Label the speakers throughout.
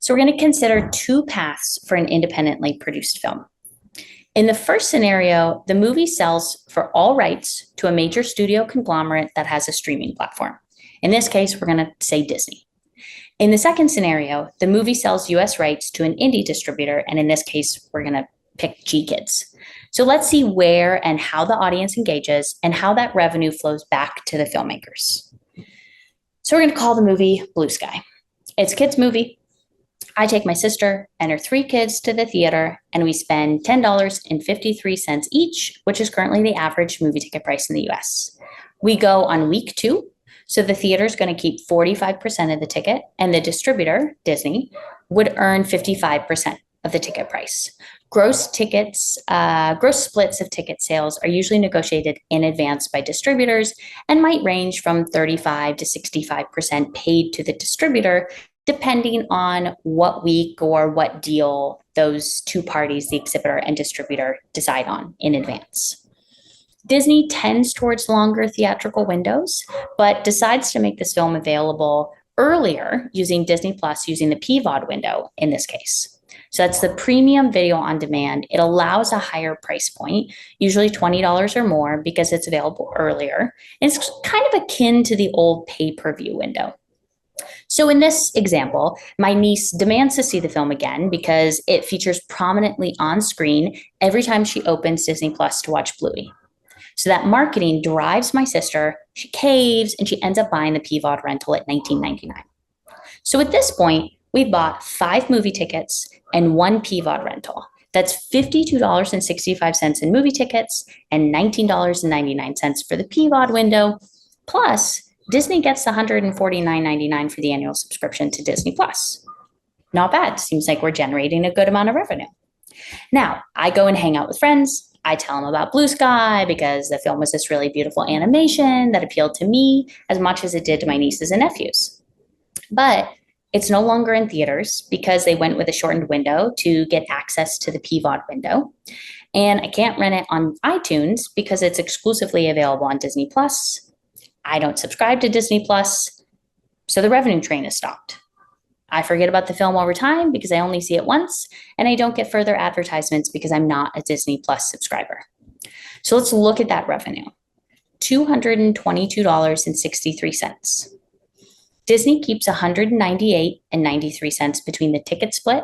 Speaker 1: So we're going to consider two paths for an independently produced film. In the first scenario, the movie sells for all rights to a major studio conglomerate that has a streaming platform. In this case, we're going to say Disney. In the second scenario, the movie sells US rights to an indie distributor, and in this case, we're going to pick GKIDS. So let's see where and how the audience engages and how that revenue flows back to the filmmakers. So we're going to call the movie Blue Sky. It's a kids' movie. I take my sister and her 3 kids to the theater, and we spend $10.53 each, which is currently the average movie ticket price in the US. We go on week 2, so the theater is going to keep 45% of the ticket, and the distributor, Disney, would earn 55% of the ticket price. Gross splits of ticket sales are usually negotiated in advance by distributors and might range from 35 to 65% paid to the distributor, depending on what week or what deal those two parties, the exhibitor and distributor, decide on in advance. Disney tends towards longer theatrical windows, but decides to make this film available earlier using Disney Plus, using the PVOD window in this case. So that's the premium video on demand. It allows a higher price point, usually $20 or more, because it's available earlier. And it's kind of akin to the old pay-per-view window. So in this example, my niece demands to see the film again because it features prominently on screen every time she opens Disney Plus to watch Bluey. So that marketing drives my sister, she caves, and she ends up buying the PVOD rental at $19.99. So at this point, we bought 5 movie tickets and 1 PVOD rental. That's $52.65 in movie tickets and $19.99 for the PVOD window. Plus, Disney gets the $149.99 for the annual subscription to Disney Plus. Not bad. Seems like we're generating a good amount of revenue. Now, I go and hang out with friends. I tell them about Blue Sky because the film was this really beautiful animation that appealed to me as much as it did to my nieces and nephews. But it's no longer in theaters because they went with a shortened window to get access to the PVOD window. And I can't rent it on iTunes because it's exclusively available on Disney Plus. I don't subscribe to Disney Plus, so the revenue train is stopped. I forget about the film over time because I only see it once, and I don't get further advertisements because I'm not a Disney Plus subscriber. So let's look at that revenue. $222.63. Disney keeps $198.93 between the ticket split,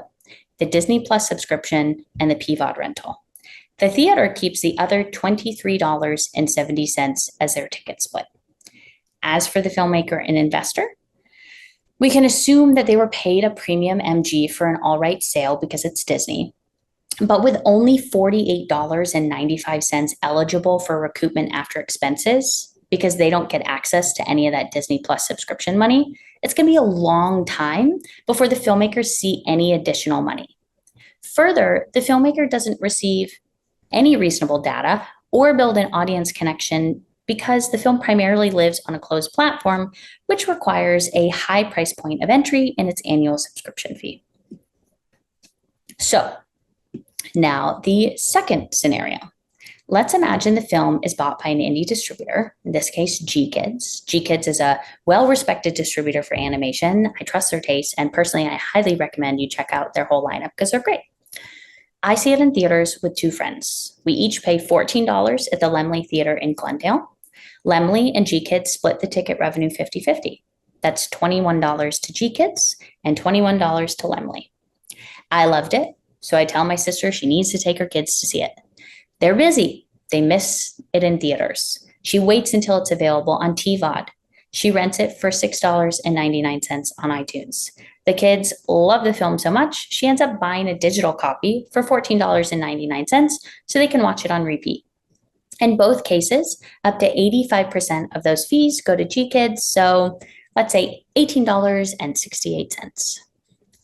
Speaker 1: the Disney Plus subscription, and the PVOD rental. The theater keeps the other $23.70 as their ticket split. As for the filmmaker and investor, we can assume that they were paid a premium MG for an all-right sale because it's Disney, but with only $48.95 eligible for recoupment after expenses, because they don't get access to any of that Disney Plus subscription money, it's going to be a long time before the filmmakers see any additional money. Further, the filmmaker doesn't receive any reasonable data or build an audience connection because the film primarily lives on a closed platform, which requires a high price point of entry in its annual subscription fee. So now the second scenario. Let's imagine the film is bought by an indie distributor, in this case, GKIDS. GKIDS is a well-respected distributor for animation. I trust their taste, and personally, I highly recommend you check out their whole lineup because they're great. I see it in theaters with 2 friends. We each pay $14 at the Laemmle Theater in Glendale. Laemmle and GKIDS split the ticket revenue 50-50. That's $21 to GKIDS and $21 to Laemmle. I loved it, so I tell my sister she needs to take her kids to see it. They're busy. They miss it in theaters. She waits until it's available on TVOD. She rents it for $6.99 on iTunes. The kids love the film so much, she ends up buying a digital copy for $14.99 so they can watch it on repeat. In both cases, up to 85% of those fees go to GKIDS, so let's say $18.68.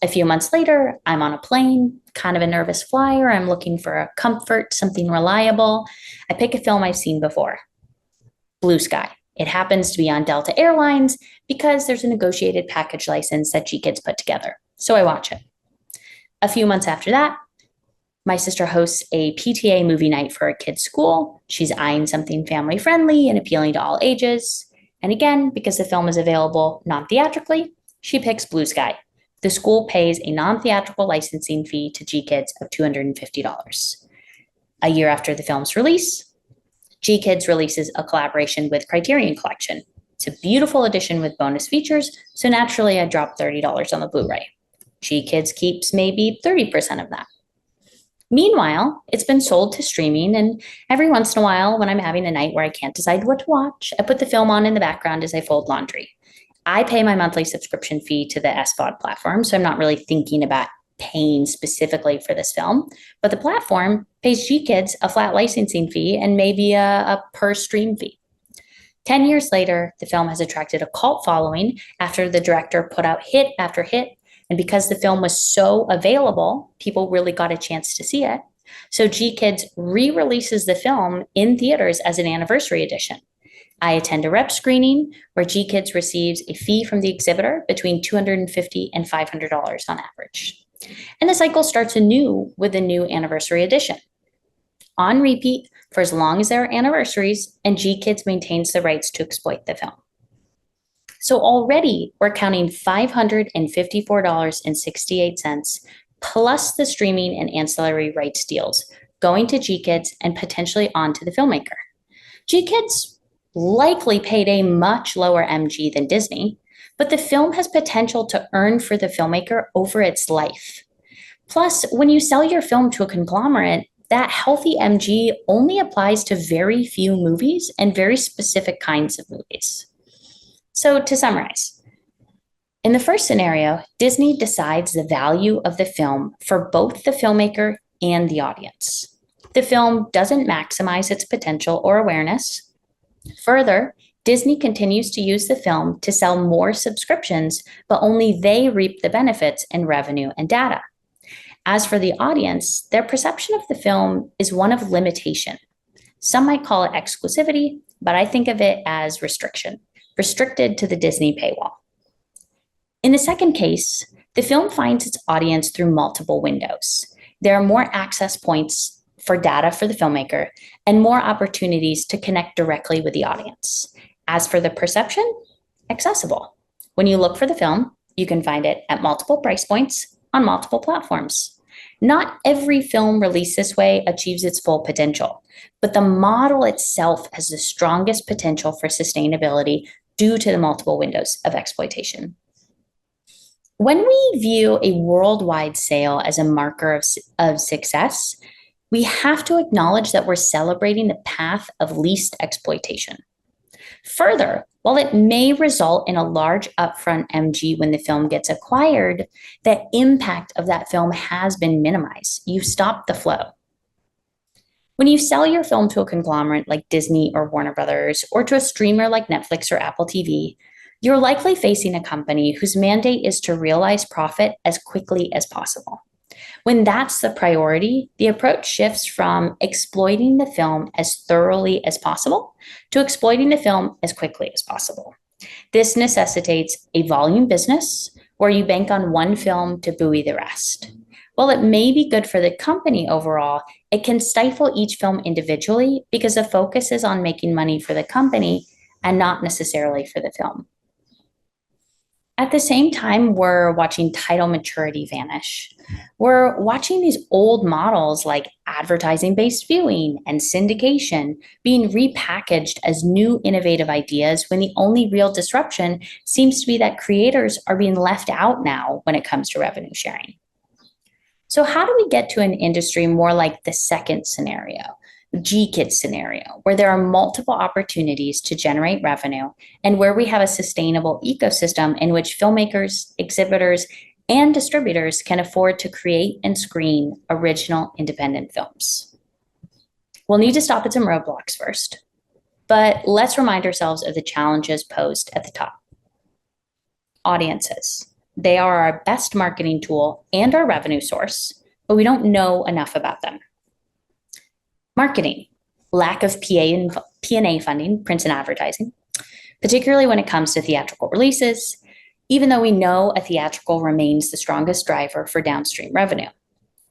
Speaker 1: A few months later, I'm on a plane, kind of a nervous flyer. I'm looking for a comfort, something reliable. I pick a film I've seen before, Blue Sky. It happens to be on Delta Airlines because there's a negotiated package license that GKIDS put together. So I watch it. A few months after that, my sister hosts a PTA movie night for a kid's school. She's eyeing something family friendly and appealing to all ages. And again, because the film is available non-theatrically, she picks Blue Sky. The school pays a non-theatrical licensing fee to GKids of $250. A year after the film's release, GKids releases a collaboration with Criterion Collection. It's a beautiful edition with bonus features, so naturally I dropped $30 on the Blu-ray. GKids keeps maybe 30% of that. Meanwhile, it's been sold to streaming, and every once in a while, when I'm having a night where I can't decide what to watch, I put the film on in the background as I fold laundry. I pay my monthly subscription fee to the SVOD platform, so I'm not really thinking about paying specifically for this film, but the platform pays GKids a flat licensing fee and maybe a per stream fee. 10 years later, the film has attracted a cult following after the director put out hit after hit. And because the film was so available, people really got a chance to see it. So GKids re-releases the film in theaters as an anniversary edition. I attend a rep screening where GKids receives a fee from the exhibitor between $250 and $500 on average. And the cycle starts anew with a new anniversary edition. On repeat for as long as there are anniversaries, and GKids maintains the rights to exploit the film. So already we're counting $554.68 plus the streaming and ancillary rights deals going to GKids and potentially on to the filmmaker. GKids likely paid a much lower MG than Disney, but the film has potential to earn for the filmmaker over its life. Plus, when you sell your film to a conglomerate, that healthy MG only applies to very few movies and very specific kinds of movies. So to summarize, in the first scenario, Disney decides the value of the film for both the filmmaker and the audience. The film doesn't maximize its potential or awareness. Further, Disney continues to use the film to sell more subscriptions, but only they reap the benefits in revenue and data. As for the audience, their perception of the film is one of limitation. Some might call it exclusivity, but I think of it as restriction, restricted to the Disney paywall. In the second case, the film finds its audience through multiple windows. There are more access points for data for the filmmaker and more opportunities to connect directly with the audience. As for the perception, accessible. When you look for the film, you can find it at multiple price points on multiple platforms. Not every film released this way achieves its full potential, but the model itself has the strongest potential for sustainability due to the multiple windows of exploitation. When we view a worldwide sale as a marker of success, we have to acknowledge that we're celebrating the path of least exploitation. Further, while it may result in a large upfront MG when the film gets acquired, the impact of that film has been minimized. You've stopped the flow. When you sell your film to a conglomerate like Disney or Warner Brothers, or to a streamer like Netflix or Apple TV, you're likely facing a company whose mandate is to realize profit as quickly as possible. When that's the priority, the approach shifts from exploiting the film as thoroughly as possible to exploiting the film as quickly as possible. This necessitates a volume business where you bank on one film to buoy the rest. While it may be good for the company overall, it can stifle each film individually because the focus is on making money for the company and not necessarily for the film. At the same time, we're watching title maturity vanish. We're watching these old models like advertising-based viewing and syndication being repackaged as new innovative ideas when the only real disruption seems to be that creators are being left out now when it comes to revenue sharing. So how do we get to an industry more like the second scenario, GKids scenario, where there are multiple opportunities to generate revenue and where we have a sustainable ecosystem in which filmmakers, exhibitors, and distributors can afford to create and screen original independent films? We'll need to stop at some roadblocks first, but let's remind ourselves of the challenges posed at the top. Audiences. They are our best marketing tool and our revenue source, but we don't know enough about them. Marketing, lack of P&A funding, print and advertising, particularly when it comes to theatrical releases, even though we know a theatrical remains the strongest driver for downstream revenue.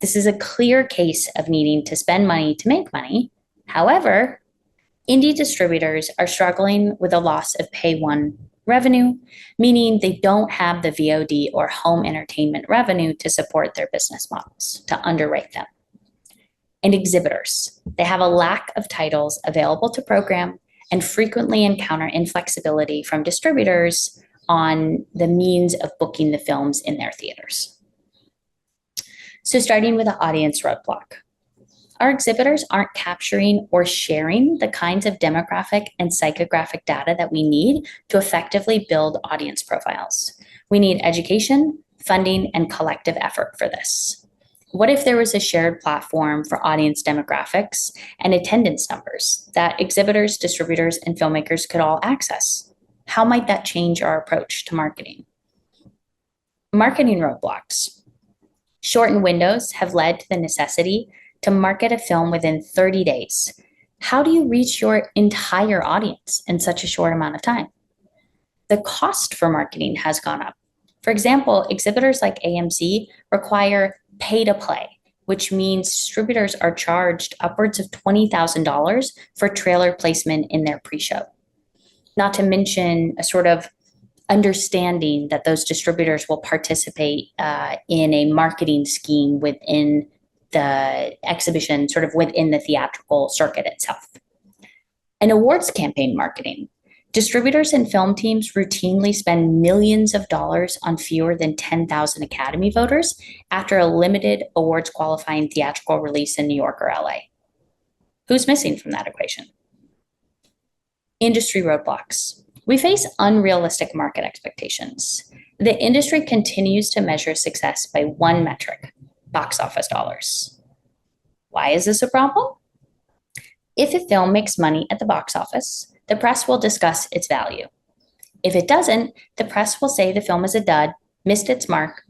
Speaker 1: This is a clear case of needing to spend money to make money. However, indie distributors are struggling with the loss of pay one revenue, meaning they don't have the VOD or home entertainment revenue to support their business models, to underwrite them. And exhibitors, they have a lack of titles available to program and frequently encounter inflexibility from distributors on the means of booking the films in their theaters. So starting with the audience roadblock. Our exhibitors aren't capturing or sharing the kinds of demographic and psychographic data that we need to effectively build audience profiles. We need education, funding, and collective effort for this. What if there was a shared platform for audience demographics and attendance numbers that exhibitors, distributors, and filmmakers could all access? How might that change our approach to marketing? Marketing roadblocks. Shortened windows have led to the necessity to market a film within 30 days. How do you reach your entire audience in such a short amount of time? The cost for marketing has gone up. For example, exhibitors like AMC require pay to play, which means distributors are charged upwards of $20,000 for trailer placement in their pre-show. Not to mention a sort of understanding that those distributors will participate in a marketing scheme within the exhibition, sort of within the theatrical circuit itself. And awards campaign marketing. Distributors and film teams routinely spend millions of dollars on fewer than 10,000 Academy voters after a limited awards qualifying theatrical release in New York or LA. Who's missing from that equation? Industry roadblocks. We face unrealistic market expectations. The industry continues to measure success by one metric: box office dollars. Why is this a problem? If a film makes money at the box office, the press will discuss its value. If it doesn't, the press will say the film is a dud, missed its mark,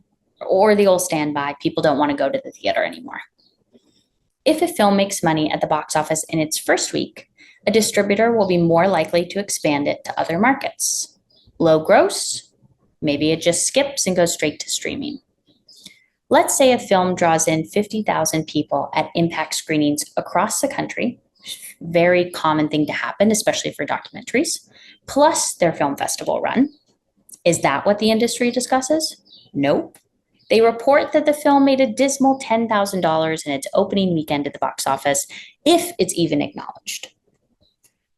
Speaker 1: or the old standby, people don't want to go to the theater anymore. If a film makes money at the box office in its first week, a distributor will be more likely to expand it to other markets. Low gross, maybe it just skips and goes straight to streaming. Let's say a film draws in 50,000 people at impact screenings across the country, very common thing to happen, especially for documentaries, plus their film festival run. Is that what the industry discusses? Nope. They report that the film made a dismal $10,000 in its opening weekend at the box office, if it's even acknowledged.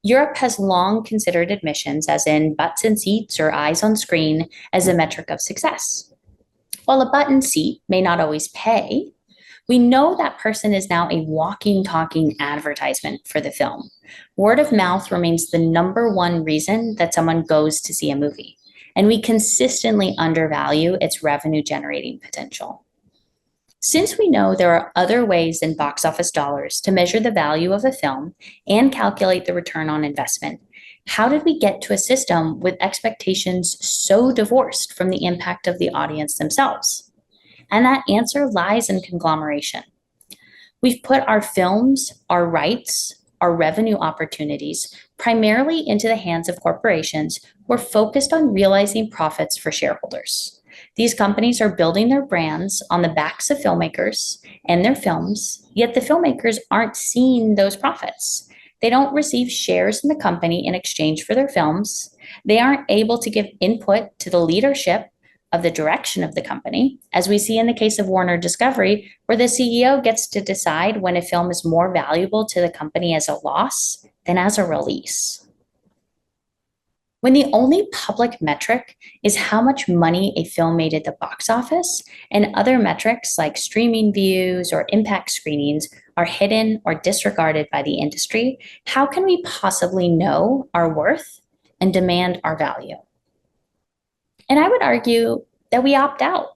Speaker 1: Europe has long considered admissions, as in butts in seats or eyes on screen, as a metric of success. While a butt in seat may not always pay, we know that person is now a walking, talking advertisement for the film. Word of mouth remains the number one reason that someone goes to see a movie, and we consistently undervalue its revenue generating potential. Since we know there are other ways than box office dollars to measure the value of a film and calculate the return on investment, how did we get to a system with expectations so divorced from the impact of the audience themselves? And that answer lies in conglomeration. We've put our films, our rights, our revenue opportunities primarily into the hands of corporations who are focused on realizing profits for shareholders. These companies are building their brands on the backs of filmmakers and their films, yet the filmmakers aren't seeing those profits. They don't receive shares in the company in exchange for their films. They aren't able to give input to the leadership of the direction of the company, as we see in the case of Warner Discovery, where the CEO gets to decide when a film is more valuable to the company as a loss than as a release. When the only public metric is how much money a film made at the box office, and other metrics like streaming views or impact screenings are hidden or disregarded by the industry, how can we possibly know our worth and demand our value? And I would argue that we opt out.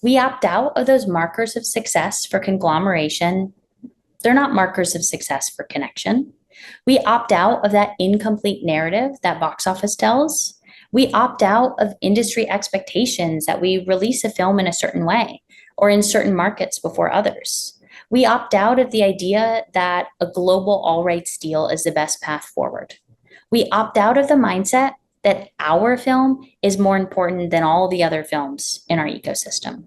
Speaker 1: We opt out of those markers of success for conglomeration. They're not markers of success for connection. We opt out of that incomplete narrative that box office tells. We opt out of industry expectations that we release a film in a certain way or in certain markets before others. We opt out of the idea that a global all rights deal is the best path forward. We opt out of the mindset that our film is more important than all the other films in our ecosystem.